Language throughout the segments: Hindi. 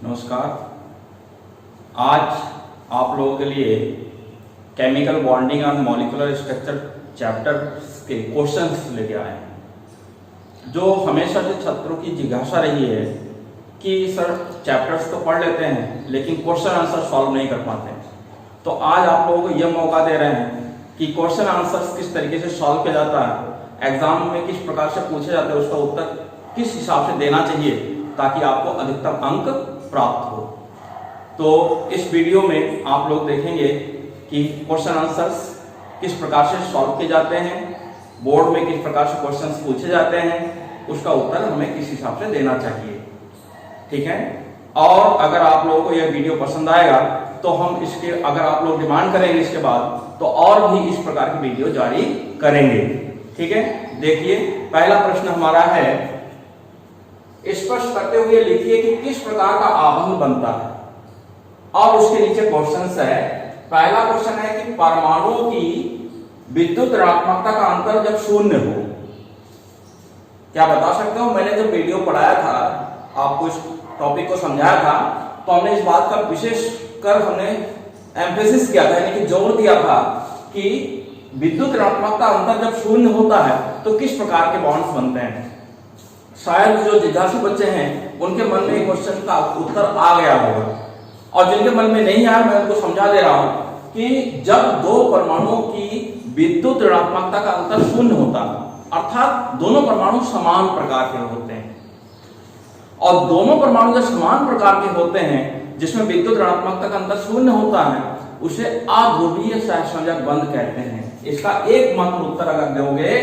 नमस्कार। आज आप लोगों के लिए केमिकल बॉन्डिंग और मॉलिक्यूलर स्ट्रक्चर चैप्टर के क्वेश्चंस लेके आए हैं। जो हमेशा से छात्रों की जिज्ञासा रही है कि सर चैप्टर्स तो पढ़ लेते हैं लेकिन क्वेश्चन आंसर सॉल्व नहीं कर पाते, तो आज आप लोगों को यह मौका दे रहे हैं कि क्वेश्चन आंसर्स किस तरीके से सॉल्व किया जाता है, एग्जाम में किस प्रकार से पूछे जाते हैं, उसका उत्तर किस हिसाब से देना चाहिए ताकि आपको अधिकतम अंक प्राप्त हो। तो इस वीडियो में आप लोग देखेंगे कि क्वेश्चन आंसर्स किस प्रकार से सॉल्व किए जाते हैं, बोर्ड में किस प्रकार से क्वेश्चंस पूछे जाते हैं, उसका उत्तर हमें किस हिसाब से देना चाहिए। ठीक है। और अगर आप लोगों को यह वीडियो पसंद आएगा तो हम इसके अगर आप लोग डिमांड करेंगे इसके बाद तो और भी इस प्रकार की वीडियो जारी करेंगे। ठीक है। देखिए पहला प्रश्न हमारा है, स्पष्ट करते हुए लिखिए कि किस प्रकार का आबंध बनता है। और उसके नीचे क्वेश्चंस है। पहला क्वेश्चन है कि परमाणुओं की विद्युत ऋणात्मकता का अंतर जब शून्य हो, क्या बता सकते हो? मैंने जब वीडियो पढ़ाया था, आपको इस टॉपिक को समझाया था, तो हमने इस बात का विशेष कर हमने एम्फेसिस किया था, यानी कि जोर दिया था कि विद्युत ऋणात्मकता अंतर जब शून्य होता है तो किस प्रकार के बॉन्ड्स बनते हैं। शायद जो जिज्ञासु बच्चे हैं उनके मन में क्वेश्चन का उत्तर आ गया होगा, और जिनके मन में नहीं आया मैं उनको समझा दे रहा हूं कि जब दो परमाणुओं की विद्युत ऋणात्मकता का अंतर शून्य होता है, अर्थात दोनों परमाणु समान प्रकार के होते हैं, और दोनों परमाणु जब समान प्रकार के होते हैं जिसमें विद्युत ऋणात्मकता का अंतर शून्य होता है, उसे अध्रुवीय सहसंयोजक बंध कहते हैं। इसका एकमात्र उत्तर अगर दोगे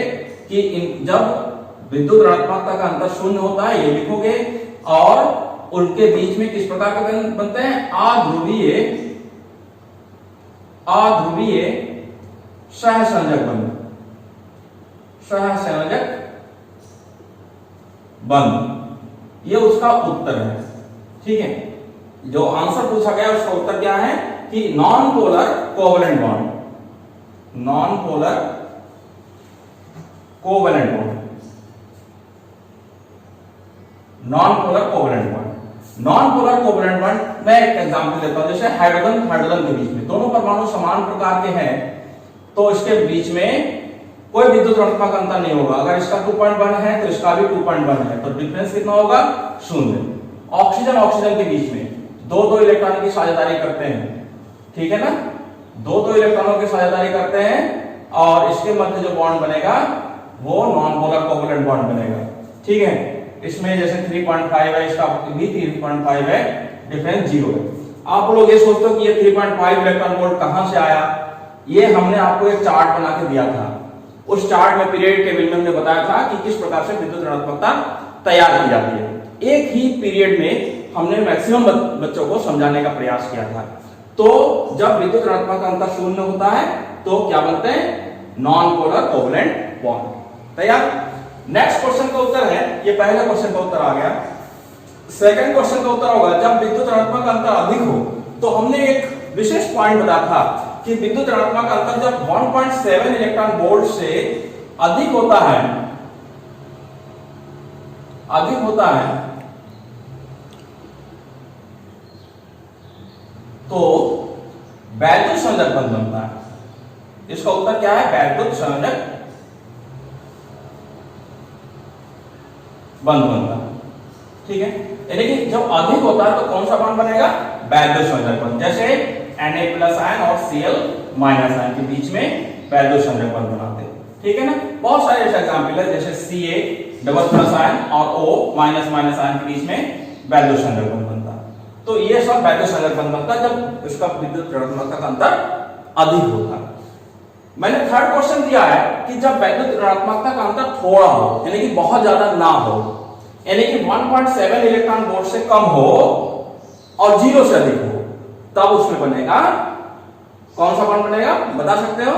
कि जब विद्युत ऋणात्मकता का अंतर शून्य होता है, ये लिखोगे, और उनके बीच में किस प्रकार के बनते हैं? अध्रुवीय सहसंयोजक बंध, सहसंयोजक बंध, ये उसका उत्तर है। ठीक है। जो आंसर पूछा गया उसका उत्तर क्या है कि non polar covalent bond, non polar covalent bond, non polar covalent bond. Non polar covalent bond मैं एक एग्जांपल देता हूं, जैसे हाइड्रोजन हाइड्रोजन के बीच में दोनों परमाणु समान प्रकार के हैं तो इसके बीच में कोई विद्युत ऋणात्मक अंतर नहीं होगा। अगर इसका 2.1 है तो इसका भी 2.1 है, तो डिफरेंस कितना होगा? शून्य। ऑक्सीजन ऑक्सीजन के बीच में दो दो इलेक्ट्रॉनों की साझेदारी करते हैं, ठीक है ना, दो दो इलेक्ट्रॉनों की साझेदारी करते हैं, और इसके मध्य जो बॉन्ड बनेगा वो नॉन पोलर कोवलेंट बॉन्ड बनेगा। ठीक है। इसमें जैसे 3.5 है, इसका भी 3.5 है, डिफरेंस 0 है। आप लोग ये सोचते हो कि ये 3.5 इलेक्ट्रॉन वोल्ट कहां से आया? ये हमने आपको एक चार्ट बना के दिया था। उस चार्ट में पीरियड टेबल में हमने बताया था कि किस प्रकार से विद्युत ऋणात्मकता तैयार की जाती है। एक ही पीरियड में हमने मैक्सिमम बच्चों को समझाने का प्रयास किया था। तो जब विद्युत ऋणात्मक अंतर शून्य होता है तो क्या बनते हैं? Non polar covalent bond. तैयार। नेक्स्ट क्वेश्चन का उत्तर है, ये पहला क्वेश्चन का उत्तर आ गया। सेकंड क्वेश्चन का उत्तर होगा, जब विद्युत ऋणात्मक अंतर अधिक हो, तो हमने एक विशेष पॉइंट बताया था कि विद्युत ऋणात्मक अंतर जब 1.7 इलेक्ट्रॉन वोल्ट से अधिक होता है, अधिक होता है, तो वैद्युत संयोजक बंध बनता है। इसका उत्तर क्या है? वैद्युत संयोजक बंध बनता है। ठीक है। यानी कि जब अधिक होता है तो कौन सा बॉन्ड बनेगा? वैद्युत संयोजक बंध। जैसे Na+ आयन और Cl- आयन के बीच में वैद्युत संयोजक बंध बनाते हैं। ठीक है ना। बहुत सारे ऐसे एग्जांपल है, जैसे Ca+ आयन और O- आयन के बीच में वैद्युत संयोजक बंध बनता है। तो ये सब वैद्युत संयोजक बंध बनता है जब इसका विद्युत ऋणात्मकता का अंतर अधिक होता है। मैंने थर्ड क्वेश्चन दिया है कि जब विद्युत ऋणात्मकता का अंतर थोड़ा हो, यानी कि बहुत ज्यादा ना हो, यानी कि 1.7 इलेक्ट्रॉन वोल्ट से कम हो और 0 से अधिक हो, तब उसमें बनेगा कौन सा बॉन्ड बनेगा? बता सकते हो?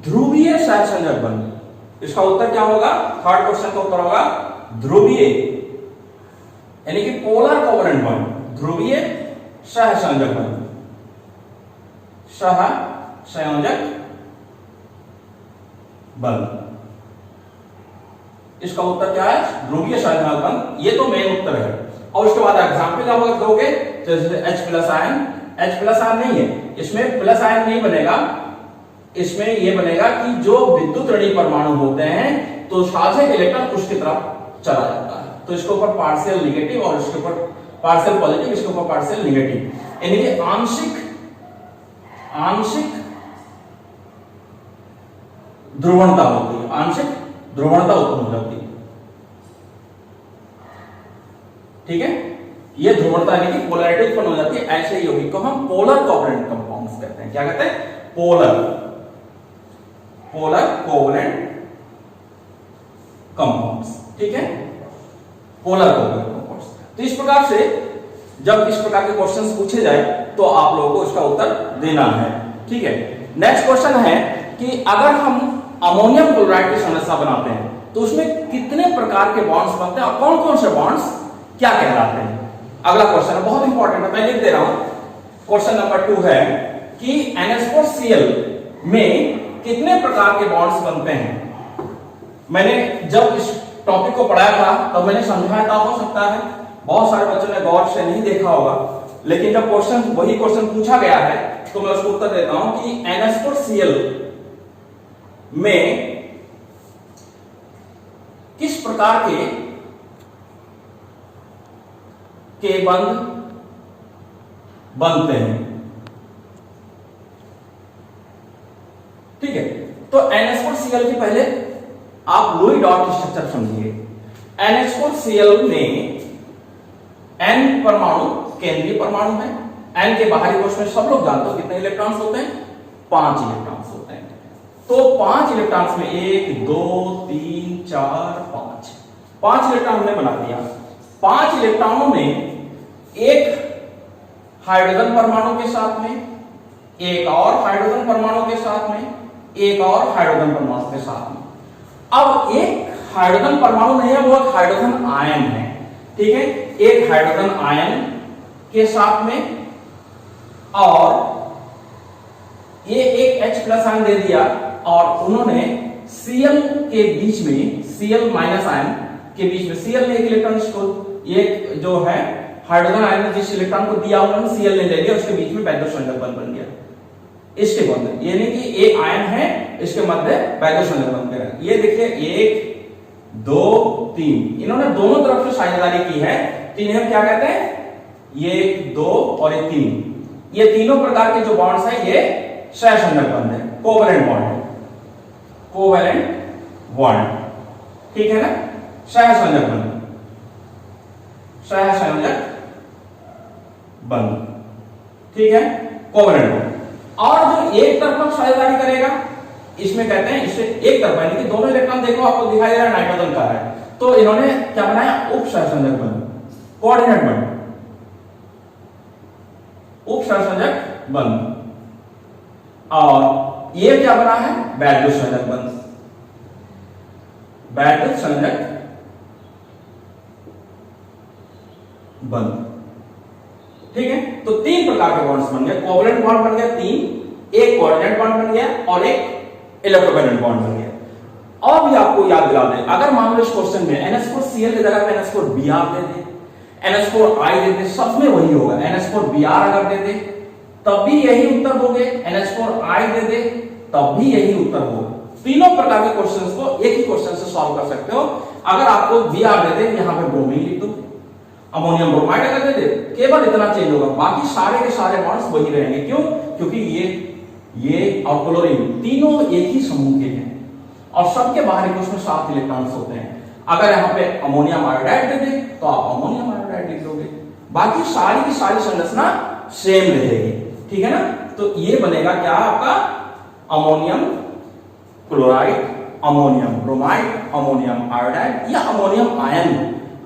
ध्रुवीय सहसंयोजक बंध। इसका उत्तर क्या होगा? थर्ड क्वेश्चन का उत्तर होगा ध्रुवीय, यानी कि पोलर कोवलेंट बॉन्ड, ध्रुवीय सहसंयोजक बंध, सहसंयोजक बंध। इसका उत्तर क्या है? ध्रुवीय सहसंयोजक बंध। ये तो मेन उत्तर है। और उसके बाद एग्जाम्पल आप दोगे जैसे H plus ion, H plus ion नहीं है, इसमें प्लस आयन नहीं बनेगा, इसमें ये बनेगा कि जो विद्युत ऋणी परमाणु होते हैं तो साझक इलेक्ट्रॉन उसकी तरफ चला जाता है, तो इसके ऊपर पार्शियल नेगेटिव और इसके ऊपर पार्शियल पॉजिटिव, इसके ऊपर पार्शियल नेगेटिव, यानी कि आंशिक ध्रुवणता होती है, आंशिक ध्रुवणता उत्पन्न हो जाती है। ठीक है, ये ध्रुवणता यानी कि पोलैरिटी उत्पन्न हो जाती है। ऐसे यौगिक को हम पोलर कोवलेंट कंपाउंड्स कहते हैं। क्या कहते हैं? Polar covalent compounds. ठीक है, पोलर कोवलेंट कंपाउंड्स। तो इस प्रकार से जब इस प्रकार के क्वेश्चंस पूछे जाए तो आप लोगों को इसका उत्तर देना है। ठीक है, नेक्स्ट क्वेश्चन है कि अगर हम अमोनियम क्लोराइड की समस्या बनाते हैं तो उसमें कितने प्रकार के बॉन्ड्स बनते हैं और कौन कौन से बॉन्ड्स क्या कहलाते हैं? अगला क्वेश्चन है, बहुत इंपॉर्टेंट है, मैं लिख दे रहा हूं। क्वेश्चन नंबर 2 है कि NH4Cl में कितने प्रकार के बॉन्ड्स बनते हैं? मैंने जब इस टॉपिक को पढ़ाया था तब मैंने समझाया था, हो सकता है बहुत सारे बच्चों ने गौर से नहीं देखा होगा, लेकिन जब वही क्वेश्चन पूछा गया है तो मैं उसको उत्तर देता हूं कि NH4Cl में किस प्रकार के बंध बनते हैं। ठीक है, तो NH4Cl की पहले आप लुई डॉट स्ट्रक्चर समझिए। NH4Cl में N परमाणु केंद्रीय परमाणु है। N के बाहरी कोश में सब लोग जानते हो कितने इलेक्ट्रॉन्स होते हैं? 5 इलेक्ट्रॉन्स होते हैं। तो 5 इलेक्ट्रॉन्स में 1 2 3 4 5 इलेक्ट्रॉन हमने बना दिया। 5 इलेक्ट्रॉनों में एक हाइड्रोजन परमाणु के साथ में, एक और हाइड्रोजन परमाणु के साथ में, एक और हाइड्रोजन परमाणु के साथ में। अब एक हाइड्रोजन परमाणु नहीं है, वो एक हाइड्रोजन आयन है। ठीक है, एक हाइड्रोजन आयन के साथ में और ये एक H प्लस आयन दे दिया और उन्होंने Cl के बीच में, Cl माइनस आयन के बीच में, Cl ने एक इलेक्ट्रॉन इसको, ये जो है हाइड्रोजन आयन ने जिस इलेक्ट्रॉन को दिया उन्होंने Cl ने ले लिया, उसके बीच में वैद्युत संयोजक बन गया। इसके मध्य यानी कि एक आयन है, इसके मध्य वैद्युत संयोजक बन गया। ये देखिए 1 2 3, इन्होंने दोनों तरफ से साझेदारी की है। तीन हम क्या कहते हैं? ये 1 2 और ये 3, ये तीनों प्रकार के जो बॉन्ड्स हैं ये सहसंयोजक बंध है, कोवैलेंट बॉन्ड है, कोवैलेंट बॉन्ड। ठीक है ना, सहसंयोजक बंध, सहसंयोजक बंध। ठीक है, कोवैलेंट बॉन्ड। और जो एक तरफा साझेदारी करेगा इसमें कहते हैं, इससे एक तरफा यानी कि दोनों इलेक्ट्रॉन देखो आपको दिखाई दे रहा है नाइट्रोजन का है, तो इन्होंने क्या बनाया? उप सहसंयोजक बंध, कोऑर्डिनेट बंध, उप सहसंयोजक बंध। और ये क्या बना है? वैद्युत संयोजक बंध, वैद्युत संयोजक बंध। ठीक है, तो 3 प्रकार के बॉन्ड्स बन गए। कोवैलेंट बॉन्ड बन गया 3, एक कोऑर्डिनेट बॉन्ड बन गया और एक इलेक्ट्रोवैलेंट बॉन्ड बन गया। और भी आपको याद दिला दें, अगर मान लो इस क्वेश्चन में NH4Cl की जगह पे NH4Br दे दे, NH4I दे दे, सब में वही होगा। NH4Br अगर दे दे तब भी यही उत्तर होंगे, NH4I दे दे तब भी यही उत्तर होगा। तीनों प्रकार के क्वेश्चंस को एक ही क्वेश्चन से सॉल्व कर सकते हो। अगर आपको Br दे दे, यहां पे ब्रोमीन लिख दो, अमोनियम ब्रोमाइड अगर दे दे, केवल इतना चेंज होगा, बाकी सारे के सारे बॉन्ड्स वही रहेंगे। क्यों? क्योंकि ये और क्लोरीन तीनों एक ही समूह के हैं और सबके बाहरी कोश में 7 इलेक्ट्रॉन्स होते हैं। अगर यहाँ पे अमोनियम आयोडाइड दे दे तो आप अमोनियम आयोडाइड लिख दोगे, बाकी सारी की सारी संरचना सेम रहेगी। ठीक है ना, तो ये बनेगा क्या आपका? Ammonium chloride, ammonium bromide, ammonium iodide या अमोनियम आयन।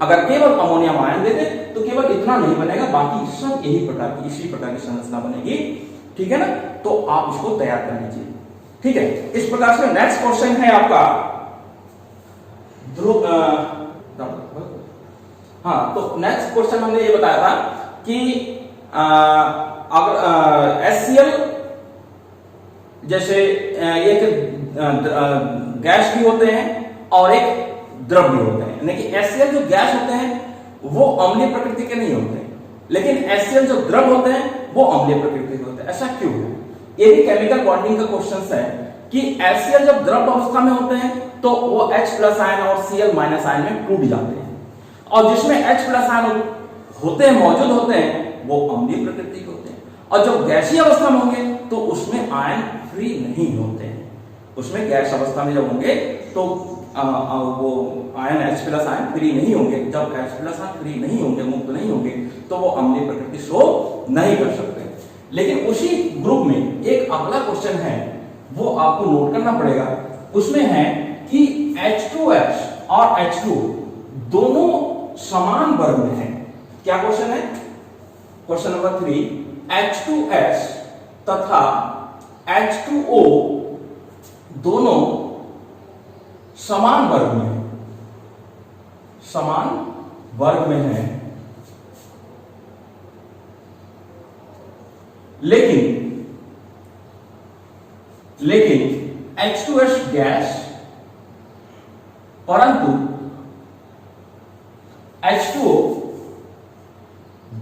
अगर केवल अमोनियम आयन दे दे तो केवल इतना नहीं बनेगा, बाकी सब यही प्रकार की, इसी प्रकार की संरचना बनेगी। ठीक है ना, तो आप इसको तैयार कर लीजिए। ठीक है, इस प्रकार से नेक्स्ट क्वेश्चन है आपका ध्रुव। हाँ, तो नेक्स्ट क्वेश्चन हमने ये बताया था कि अगर HCl जैसे एक गैस भी होते हैं और एक द्रव भी होते हैं, यानी कि HCl जो गैस होते हैं वो अम्लीय प्रकृति के नहीं होते, लेकिन HCl जो द्रव होते हैं वो अम्लीय प्रकृति के होते हैं। ऐसा क्यों है? ये भी केमिकल बॉन्डिंग का क्वेश्चन है कि HCl जब द्रव अवस्था में होते हैं तो वो H+ आयन और Cl- आयन में टूट जाते हैं, और जिसमें H+ आयन होते हैं, मौजूद होते हैं, वो अम्लीय प्रकृति के होते हैं। और जब गैसीय अवस्था में होंगे तो उसमें आयन फ्री नहीं होते हैं। उसमें गैस अवस्था में जब होंगे तो वो आयन H+ आयन फ्री नहीं होंगे। जब H+ आयन फ्री नहीं होंगे, मुक्त नहीं होंगे, तो वो अम्लीय प्रकृति शो नहीं कर सकते। लेकिन उसी ग्रुप में एक अगला क्वेश्चन है, वो आपको नोट करना पड़ेगा। उसमें है कि H2S और H2 दोनों समान वर्ग में हैं। क्या क्वेश्चन है? क्वेश्चन नंबर 3, H2S तथा H2O दोनों समान वर्ग में, समान वर्ग में है, लेकिन H2S गैस, परंतु H2O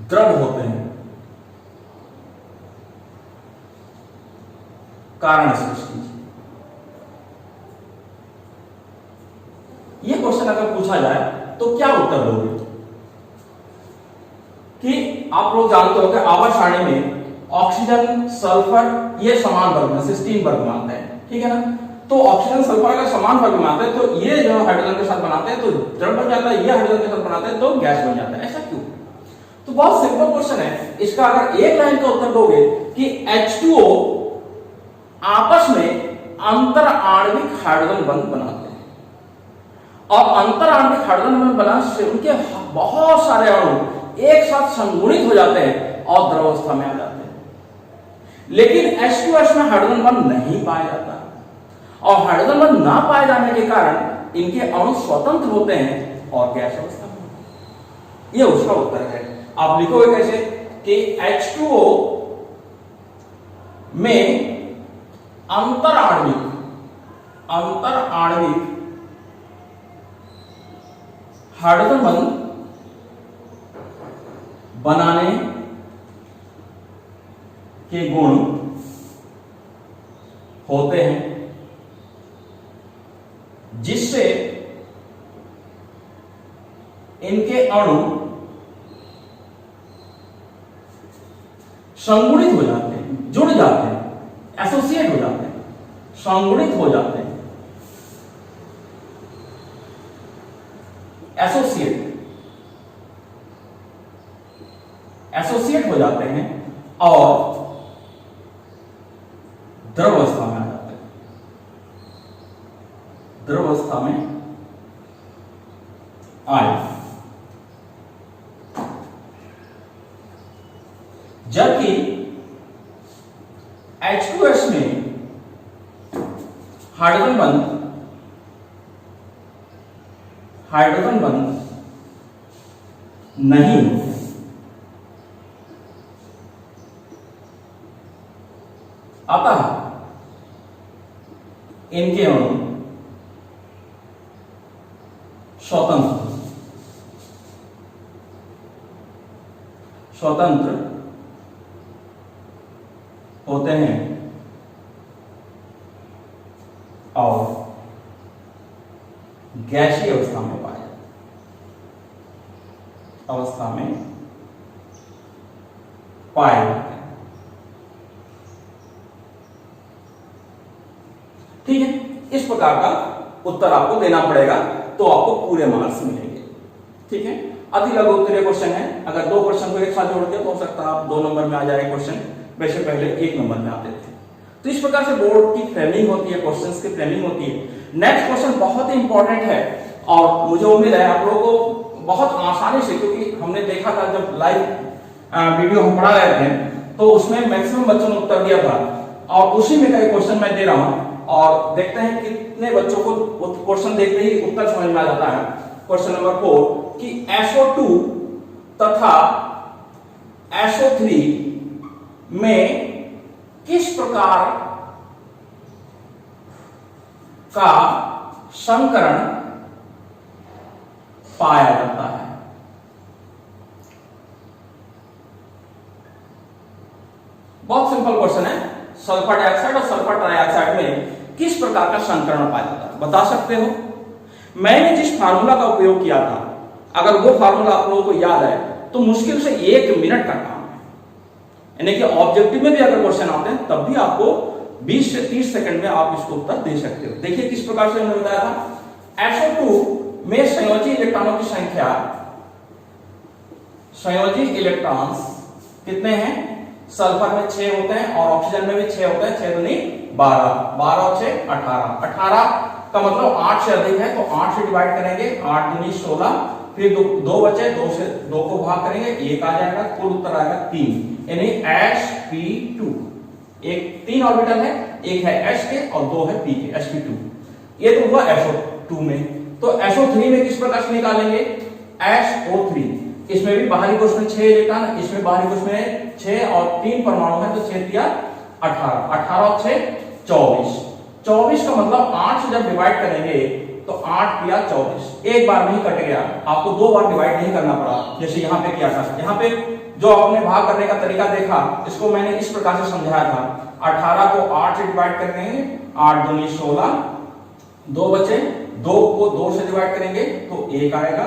द्रव होते हैं। कारण स्पष्ट कीजिए। यह क्वेश्चन अगर पूछा जाए तो क्या उत्तर दोगे? कि आप लोग जानते हो कि आवर्त सारणी में ऑक्सीजन, सल्फर ये समान वर्ग में, सिस्टीन वर्ग में आते हैं, ठीक है ना? तो ऑक्सीजन सल्फर अगर समान वर्ग में आते हैं तो ये जो हाइड्रोजन के साथ बनाते हैं तो द्रव बन जाता है, ये हाइड्रोजन के साथ बनाते हैं तो गैस बन जाता है। ऐसा क्यों? तो बहुत सिंपल क्वेश्चन है। इसका अगर एक लाइन का उत्तर दोगे कि H2O आपस में अंतर आणविक हाइड्रोजन बंध बनाते हैं, और अंतर आणविक हाइड्रोजन बंध बनाने से उनके बहुत सारे अणु एक साथ संगुणित हो जाते हैं और द्रव अवस्था में आ जाते हैं। लेकिन H2S में हाइड्रोजन बंध नहीं पाया जाता, और हाइड्रोजन बंध ना पाए जाने के कारण इनके अणु स्वतंत्र होते हैं और गैस अवस्था में। यह उसका उत्तर है। आप लिखोगे कैसे कि H2O में अंतर आणविक हाइड्रोजन बंध बनाने के गुण होते हैं, जिससे इनके अणु संगुणित हो जाते हैं, जुड़ जाते हैं, एसोसिएट हो जाते हैं, संगुणित हो जाते हैं, एसोसिएट हो जाते हैं और द्रव अवस्था में आ जाते हैं। द्रव अवस्था में आए, जबकि H2S में हाइड्रोजन बंध नहीं होते। अतः इनके अणु स्वतंत्र होते हैं और गैसीय अवस्था में पाए जाते हैं। ठीक है, इस प्रकार का उत्तर आपको देना पड़ेगा, तो आपको पूरे मार्क्स मिलेंगे। ठीक है, अति लघु उत्तरीय क्वेश्चन है। अगर दो क्वेश्चन को एक साथ जोड़ दिया तो हो सकता है आप 2 नंबर में आ जाए क्वेश्चन, वैसे पहले 1 नंबर में आते थे। तो इस प्रकार से बोर्ड की फ्रेमिंग होती है, क्वेश्चंस की फ्रेमिंग होती है। नेक्स्ट क्वेश्चन बहुत ही इंपॉर्टेंट है और मुझे उम्मीद है आप लोगों को बहुत आसानी से, क्योंकि हमने देखा था जब लाइव वीडियो हम पढ़ा रहे थे तो उसमें मैक्सिमम बच्चों ने उत्तर दिया था, और उसी में कई क्वेश्चन मैं दे रहा हूं और देखते हैं कितने बच्चों को क्वेश्चन देखते ही उत्तर समझ में आ जाता है। क्वेश्चन नंबर 4 कि SO2 तथा SO3 में किस प्रकार का संकरण पाया जाता है? सल्फर डाइऑक्साइड और सल्फर ट्राइऑक्साइड में किस प्रकार का संकरण पाया जाता है, बता सकते हो? मैंने जिस फार्मूला का उपयोग किया था, अगर वो फार्मूला आप लोगों को याद है तो मुश्किल से 1 मिनट का काम है। यानी कि ऑब्जेक्टिव में भी अगर क्वेश्चन आते हैं तब भी आपको 20 से 30 सेकंड में आप इसको उत्तर दे सकते हो। देखिए किस प्रकार से हमने बताया था, SO2 में संयोजी इलेक्ट्रॉनों की संख्या, संयोजी इलेक्ट्रॉन्स कितने हैं? सल्फर में 6 होते हैं और ऑक्सीजन में भी 6 होते हैं, 6 दूनी 12, 12 और 6 18, 18 का मतलब 8 से अधिक है तो 8 से डिवाइड करेंगे, 8 दूनी 16, फिर दो बचे, 2 को भाग करेंगे, 1 आ जाएगा, कुल उत्तर आएगा 3, यानी sp2। एक 3 ऑर्बिटल है, एक है H के और 2 है P के, sp2। ये तो हुआ SO2 में। तो SO3 में किस प्रकार से निकालेंगे? SO3, इसमें भी बाहरी कोश में 6 इलेक्ट्रॉन, इसमें बाहरी कोश में 6 और 3 परमाणु है तो 6 दिया 18, 18 और 6 24, 24 का मतलब 8 से जब डिवाइड करेंगे तो 8 दिया 24, एक बार में ही कट गया, आपको 2 बार डिवाइड नहीं करना पड़ा जैसे यहाँ पे किया था। यहाँ पे जो आपने भाग करने का तरीका देखा, इसको मैंने इस प्रकार से समझाया था, 18 को 8 से डिवाइड करेंगे, 8 दूनी 16, 2 बचे, 2 को 2 से डिवाइड करेंगे तो 1 आएगा,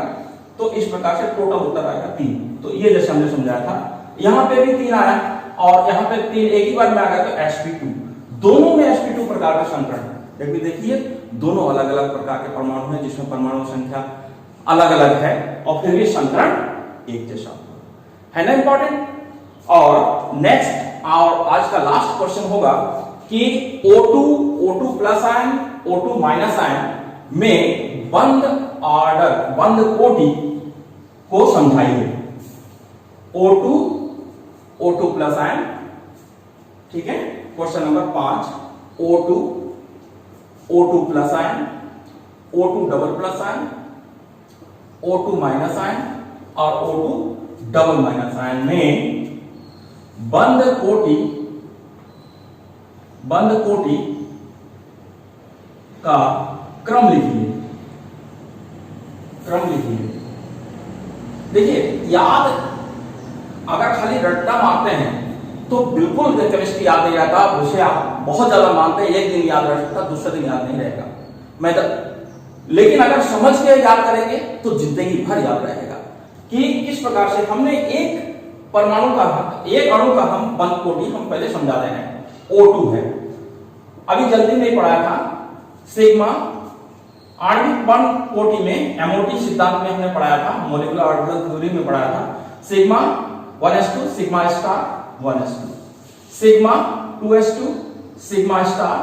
तो इस प्रकार से टोटल उत्तर आएगा 3। तो ये जैसे हमने समझाया था, यहाँ पे भी 3 आया और यहाँ पे 3 एक ही बार में आ गया तो sp2। दोनों में sp2 प्रकार का संकरण है। देखिए दोनों अलग अलग प्रकार के परमाणु हैं जिसमें परमाणु संख्या अलग अलग है और फिर भी संकरण एक जैसा है ना, इंपॉर्टेंट। और नेक्स्ट और आज का लास्ट क्वेश्चन होगा कि O2 plus ion, O2 minus ion में बंद ऑर्डर, बंद कोटि को समझाइए। O2 प्लस आयन, ठीक है। Question number 5, O2 plus ion, O2 double plus ion, O2 minus ion और O2 डबल माइनस आयन में बंद कोटि का क्रम लिखिए, देखिए याद अगर खाली रट्टा मारते हैं तो बिल्कुल केमिस्ट्री याद नहीं रहता, उसे आप बहुत ज्यादा मानते हैं, एक दिन याद रह सकता, दूसरे दिन याद नहीं रहेगा। लेकिन अगर समझ के याद करेंगे तो जिंदगी भर याद रहेगा कि किस प्रकार से हमने एक परमाणु का, एक अणु का हम बंद कोटि हम पहले समझा रहे हैं। O2 है, अभी जल्दी नहीं पढ़ाया था, सिग्मा आणविक बंद कोटि में MOT सिद्धांत में हमने पढ़ाया था, मॉलिक्यूलर ऑर्बिटल थ्योरी में पढ़ाया था। Sigma 1s2, sigma star 1s2, sigma 2s2, sigma star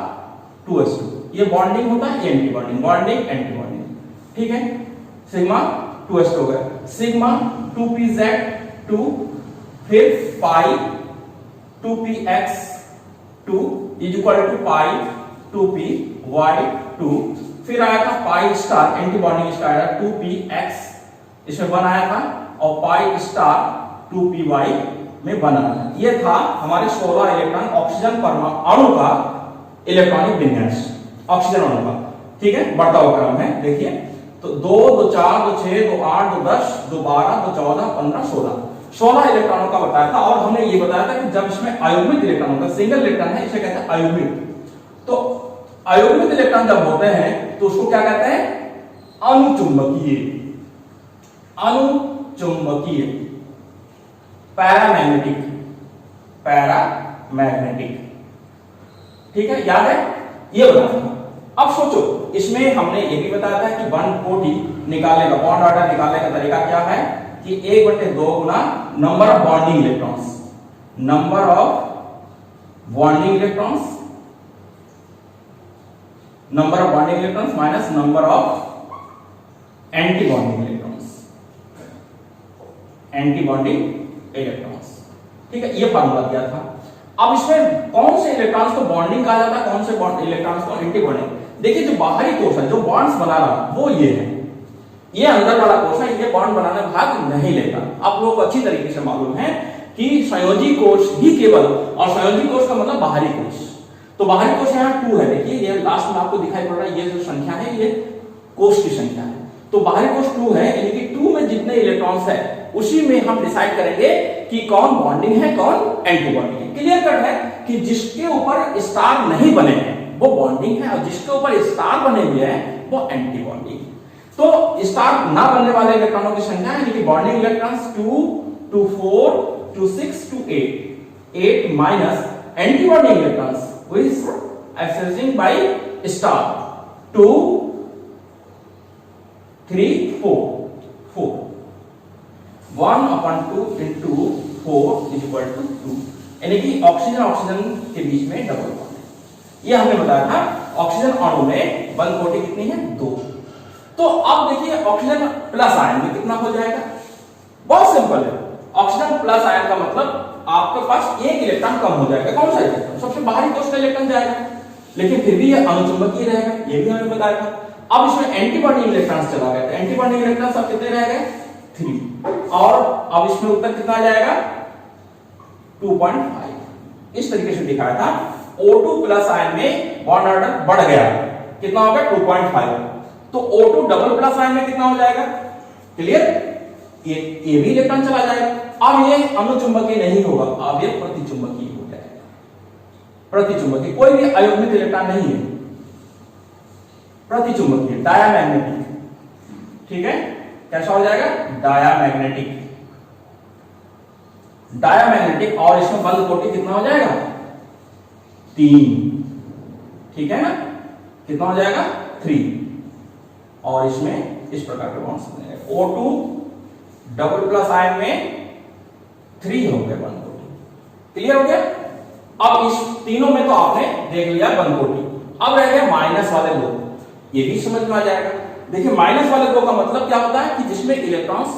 2s2, ये बॉन्डिंग होता है, anti bonding, bonding anti bonding, ठीक है। सिग्मा 2s2 हो गया, सिग्मा 2pz2, फिर pi 2px2 is equal to pi 2py2, फिर आया था pi star, anti bonding star 2px, इसमें 1 आया था, और पाई स्टार 2py में 1 आया। ये था हमारे 16 इलेक्ट्रॉन ऑक्सीजन परमाणु का इलेक्ट्रॉनिक विन्यास, ऑक्सीजन अणु का, ठीक है, बढ़ता हुआ क्रम है। देखिए तो 2 2 4 2 6 2 8 2 10 2 12 2 14 15 16 इलेक्ट्रॉनों का बताया था। और हमने ये बताया था कि जब इसमें अयुग्मित इलेक्ट्रॉन होता है, सिंगल इलेक्ट्रॉन है, इसे कहते हैं अयुग्मित। तो अयुग्मित इलेक्ट्रॉन जब होते हैं तो उसको क्या कहते हैं? अनुचुंबकीय, अनुचुंबकीय, पैरामैग्नेटिक, पैरामैग्नेटिक, ठीक है, याद है, ये बताया था। अब सोचो, इसमें हमने ये भी बताया था कि बंद कोटि निकालने का, बॉन्ड ऑर्डर निकालने का तरीका क्या है कि 1/2 गुना number of bonding electrons, number of bonding electrons, number of bonding electrons minus number of anti bonding electrons, anti bonding electrons, ठीक है, ये फार्मूला दिया था। अब इसमें कौन से इलेक्ट्रॉन्स को बॉन्डिंग कहा जाता है, कौन से इलेक्ट्रॉन्स को एंटी बॉन्डिंग। देखिए जो बाहरी कोश है, जो बॉन्ड्स बना रहा वो ये है, ये अंदर वाला कोश है, ये बॉन्ड बनाने में भाग नहीं लेता। आप लोगों को अच्छी तरीके से मालूम है कि संयोजी कोश ही केवल, और संयोजी कोश का मतलब बाहरी कोश, तो बाहरी कोश यहाँ 2 है, देखिए ये लास्ट में आपको दिखाई पड़ रहा है, ये जो संख्या है ये कोश की संख्या है, तो बाहरी कोश 2 है, यानी कि 2 में जितने इलेक्ट्रॉन्स है उसी में हम डिसाइड करेंगे कि कौन बॉन्डिंग है, कौन एंटी बॉन्डिंग है। क्लियर कट है। कि जिसके ऊपर स्टार नहीं बने हैं वो बॉन्डिंग है और जिसके ऊपर स्टार बने हुए हैं वो एंटी बॉन्डिंग है। तो स्टार ना बनने वाले इलेक्ट्रॉनों की संख्या यानी कि bonding electrons 2 2 4 2 6 2 8 minus anti bonding electrons which exchanging by star 2 3 4 4 1/2 into 4 is equal to 2 यानी कि ऑक्सीजन ऑक्सीजन के बीच में डबल बॉन्ड है। ये हमने बताया था ऑक्सीजन अणु में बंद कोटि कितनी है 2। तो अब देखिए ऑक्सीजन प्लस आयन में कितना हो जाएगा, बहुत सिंपल है। ऑक्सीजन प्लस आयन का मतलब आपके पास एक इलेक्ट्रॉन कम हो जाएगा। कौन सा इलेक्ट्रॉन? सबसे बाहरी तो उसका इलेक्ट्रॉन जाएगा, लेकिन फिर भी ये अणुचुंबकीय रहेगा, ये भी हमें बताया था। अब इसमें एंटीबॉडी इलेक्ट्रॉन चला गया, तो एंटीबॉडी इलेक्ट्रॉन सब कितने रह गए 3 और अब इसमें उत्तर कितना आ जाएगा 2.5। इस तरीके से दिखाया था। O2 प्लस आयन में बॉन्ड ऑर्डर बढ़ गया, कितना हो गया 2.5। तो O2 डबल प्लस आयन में कितना हो जाएगा, क्लियर, ये भी इलेक्ट्रॉन चला जाएगा। अब ये अनुचुंबकीय नहीं होगा, अब ये प्रतिचुंबकीय हो जाएगा। प्रतिचुंबकीय कोई भी अयुग्मित इलेक्ट्रॉन नहीं है, प्रतिचुंबकीय डायामैग्नेटिक। ठीक है, कैसा हो जाएगा डायामैग्नेटिक। डायामैग्नेटिक और इसमें बंद कोटि कितना हो जाएगा 3। ठीक है ना, कितना हो जाएगा 3 और इसमें इस प्रकार के बॉन्ड्स बनेंगे। O2 डबल प्लस आयन में 3 हो गए बंद कोटि, क्लियर हो गया। अब इस तीनों में तो आपने देख लिया बंद कोटि, अब रह गए माइनस वाले दो, ये भी समझ में आ जाएगा। देखिए माइनस वाले दो का मतलब क्या होता है कि जिसमें इलेक्ट्रॉन्स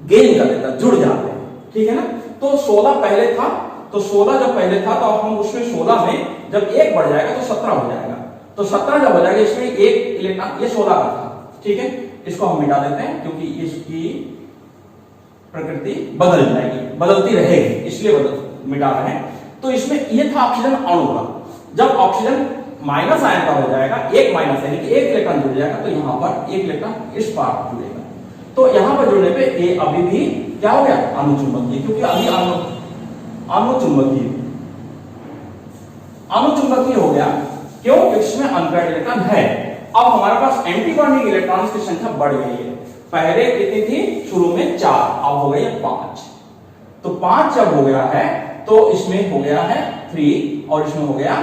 गेन कर लेता, जुड़ जाते हैं, ठीक है ना। तो 16 पहले था, तो 16 जब पहले था तो हम उसमें 16 में जब एक बढ़ जाएगा तो 17 हो जाएगा। तो 17 जब हो जाएगा इसमें एक इलेक्ट्रॉन, ये 16 का था, ठीक है, इसको हम मिटा देते हैं क्योंकि इसकी प्रकृति बदल जाएगी, बदलती रहेगी, इसलिए मिटा रहे हैं। तो इसमें ये था ऑक्सीजन अणु का। जब ऑक्सीजन माइनस आयन का हो जाएगा, एक माइनस यानी कि एक इलेक्ट्रॉन जुड़ जाएगा, तो यहां पर एक इलेक्ट्रॉन इस पार जुड़ेगा। तो यहां पर जुड़ने पे ये अभी भी क्या हो गया अनुचुंबकीय, क्योंकि अभी अनुचुंबकीय हो गया। क्यों? इसमें अनपेयर्ड इलेक्ट्रॉन है। अब हमारे पास एंटी बॉन्डिंग इलेक्ट्रॉन्स की संख्या बढ़ गई है। पहले कितनी थी? शुरू में 4, अब हो गई है 5। तो 5 जब हो गया है तो इसमें हो गया है 3 और इसमें हो गया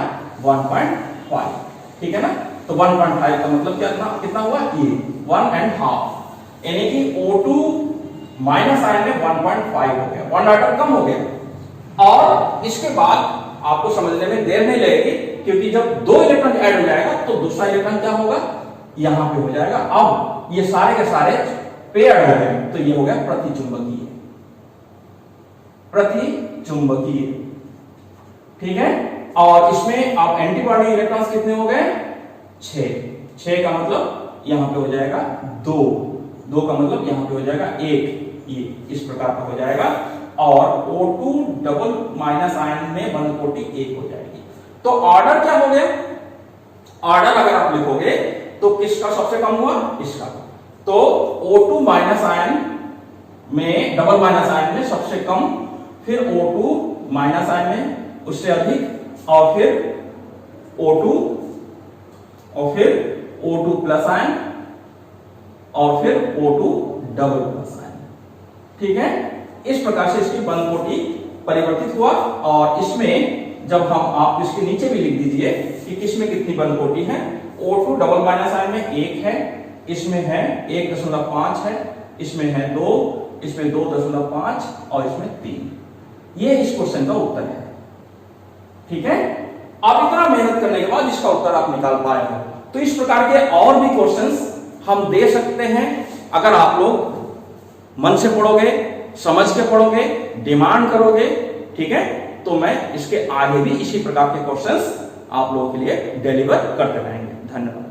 1.5, ठीक है ना। तो 1.5 का मतलब कितना हुआ? ये 1.5 यानी कि O2 माइनस आयन में 1.5 हो गया, 1 आइटम कम हो गया। और इसके बाद आपको समझने में देर नहीं लगेगी, क्योंकि जब 2 इलेक्ट्रॉन ऐड हो जाएगा तो दूसरा इलेक्ट्रॉन क्या होगा, यहां पे हो जाएगा। अब ये सारे के सारे पेयर हो गए, तो ये हो गया प्रतिचुंबकीय, प्रतिचुंबकीय, ठीक है। और इसमें आप एंटीबॉडी इलेक्ट्रॉन्स कितने हो गए? 6 का मतलब यहां पे हो जाएगा 2 का मतलब यहां पे हो जाएगा 1, ये इस प्रकार का हो जाएगा। और O2 डबल माइनस आयन में बंद कोटि 1 हो जाएगी। तो ऑर्डर क्या हो गया? ऑर्डर अगर आप लिखोगे तो किसका सबसे कम हुआ? इसका। तो O2 माइनस आयन में, डबल माइनस आयन में सबसे कम, फिर O2 माइनस आयन में उससे अधिक, और फिर O2 और फिर O2 प्लस आयन और फिर O2 डबल प्लस आयन, ठीक है। इस प्रकार से इसकी बंद कोटि परिवर्तित हुआ। और इसमें जब आप इसके नीचे भी लिख दीजिए कि किसमें कितनी बंद कोटि है। O2 डबल माइनस आयन में 1 है, इसमें है 1.5 है, इसमें है 2, इसमें 2.5 और इसमें 3। ये इस क्वेश्चन का उत्तर है, ठीक है। अब इतना मेहनत करने के बाद इसका उत्तर आप निकाल पाए हो। तो इस प्रकार के और भी क्वेश्चंस हम दे सकते हैं, अगर आप लोग मन से पढ़ोगे, समझ के पढ़ोगे, डिमांड करोगे, ठीक है। तो मैं इसके आगे भी इसी प्रकार के क्वेश्चंस आप लोगों के लिए डिलीवर करते रहेंगे। धन्यवाद।